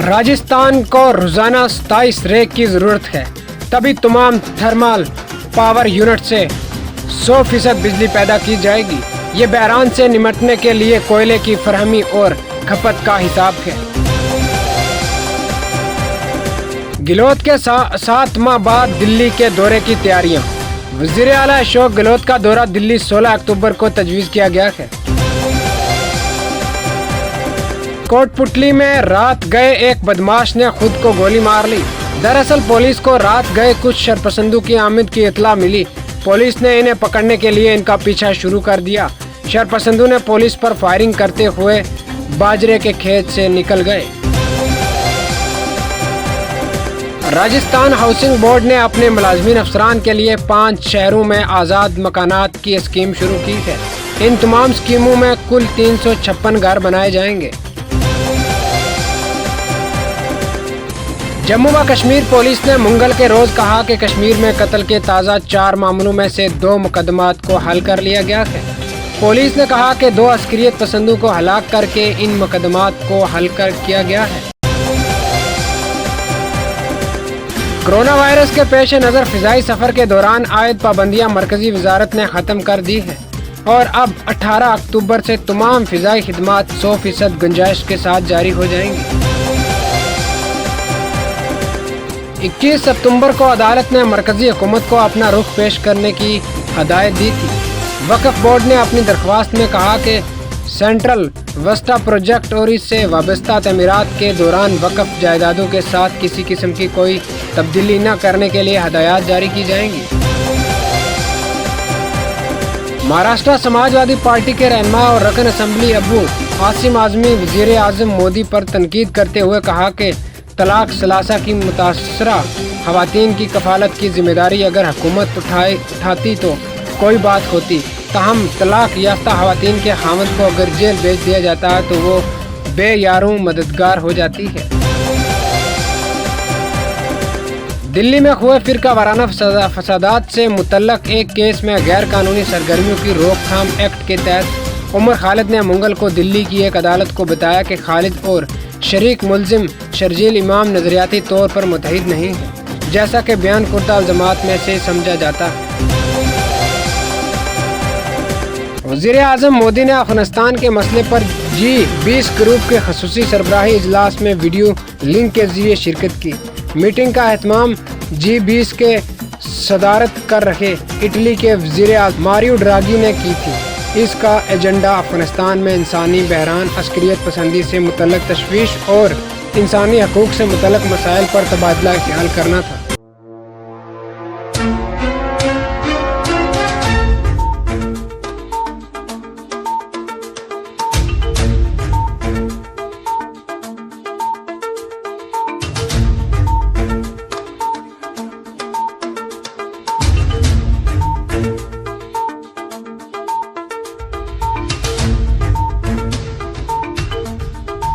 राजस्थान को रोजाना 27 रेक की जरूरत है, तभी तमाम थर्मल पावर यूनिट से 100% बिजली पैदा की जाएगी। ये बहरान से निपटने के लिए कोयले की फरहमी और खपत का हिसाब है। गहलोत के 7 माह बाद दिल्ली के दौरे की तैयारियां। वज़ीर आला अशोक गहलोत का दौरा दिल्ली 16 अक्टूबर को तजवीज़ किया गया है। कोटपुतली में रात गए एक बदमाश ने खुद को गोली मार ली। दरअसल पुलिस को रात गए कुछ शरपसंदों की आमद की इत्तला मिली। पुलिस ने इन्हें पकड़ने के लिए इनका पीछा शुरू कर दिया। शरपसंदों ने पुलिस पर फायरिंग करते हुए बाजरे के खेत से निकल गए। राजस्थान हाउसिंग बोर्ड ने अपने मुलाजमीन अफसरान के लिए 5 शहरों में आज़ाद मकानात की स्कीम शुरू की है। इन तमाम स्कीमों में कुल 356 घर बनाए जाएंगे। जम्मू व कश्मीर पुलिस ने मंगल के रोज कहा कि कश्मीर में कत्ल के ताज़ा 4 मामलों में से 2 मुकदमात को हल कर लिया गया है। पुलिस ने कहा कि 2 अस्करियत पसंदों को हलाक करके इन मुकदमात को हल कर किया गया है। कोरोना वायरस के पेश नज़र फ़िज़ाई सफ़र के दौरान आयद पाबंदियां मरकजी वजारत ने ख़त्म कर दी है और अब 18 अक्टूबर से तमाम फ़िज़ाई खिदमात 100% गुंजाइश के साथ जारी हो जाएंगी। 21 सितंबर को अदालत ने मरकजी हुकूमत को अपना रुख पेश करने की हदायत दी थी। वक्फ बोर्ड ने अपनी दरख्वास्त में कहा कि सेंट्रल वस्ता प्रोजेक्ट और इससे वाबस्ता तमीरात के दौरान वक्फ जायदादों के साथ किसी किस्म की कोई तब्दीली न करने के लिए हदायत जारी की जाएंगी। महाराष्ट्र समाजवादी पार्टी के रहनुमा और रकन असम्बली अबू आसिम आज़मी वज़ीर आज़म मोदी पर तनकीद करते हुए कहा कि तलाक सलासा की मुतासरा खवातीन की कफालत की जिम्मेदारी अगर हुकूमत उठाती तो कोई बात होती, ताहम तलाक याफ्ता खवातीन के खामद को अगर जेल भेज दिया जाता है तो वो बेयारों मददगार हो जाती है। दिल्ली में हुए फिरका वाराना फसादात से मुतल्लक एक केस में गैर कानूनी सरगर्मियों की रोकथाम एक्ट के तहत उमर खालिद ने मंगल को दिल्ली की एक अदालत को बताया कि खालिद और शरीक मुलजिम शर्जील इमाम नजरियाती तौर पर मुतहिद नहीं है, जैसा कि बयान कुर्ता जमात में से समझा जाता है। वज़ीर आज़म मोदी ने अफगानिस्तान के मसले पर G20 ग्रुप के खसूसी सरबराही इजलास में वीडियो लिंक के जरिए शिरकत की। मीटिंग का एहतमाम G20 के सदारत कर रहे इटली के वज़ीर आज़म मारियो ड्रागी ने की थी। इसका एजेंडा अफगानिस्तान में इंसानी बहरान, अस्करियत पसंदी से मुतल्लक तशवीश और इंसानी हकूक़ से मुतल्लक मसाइल पर तबादला ख्याल करना था।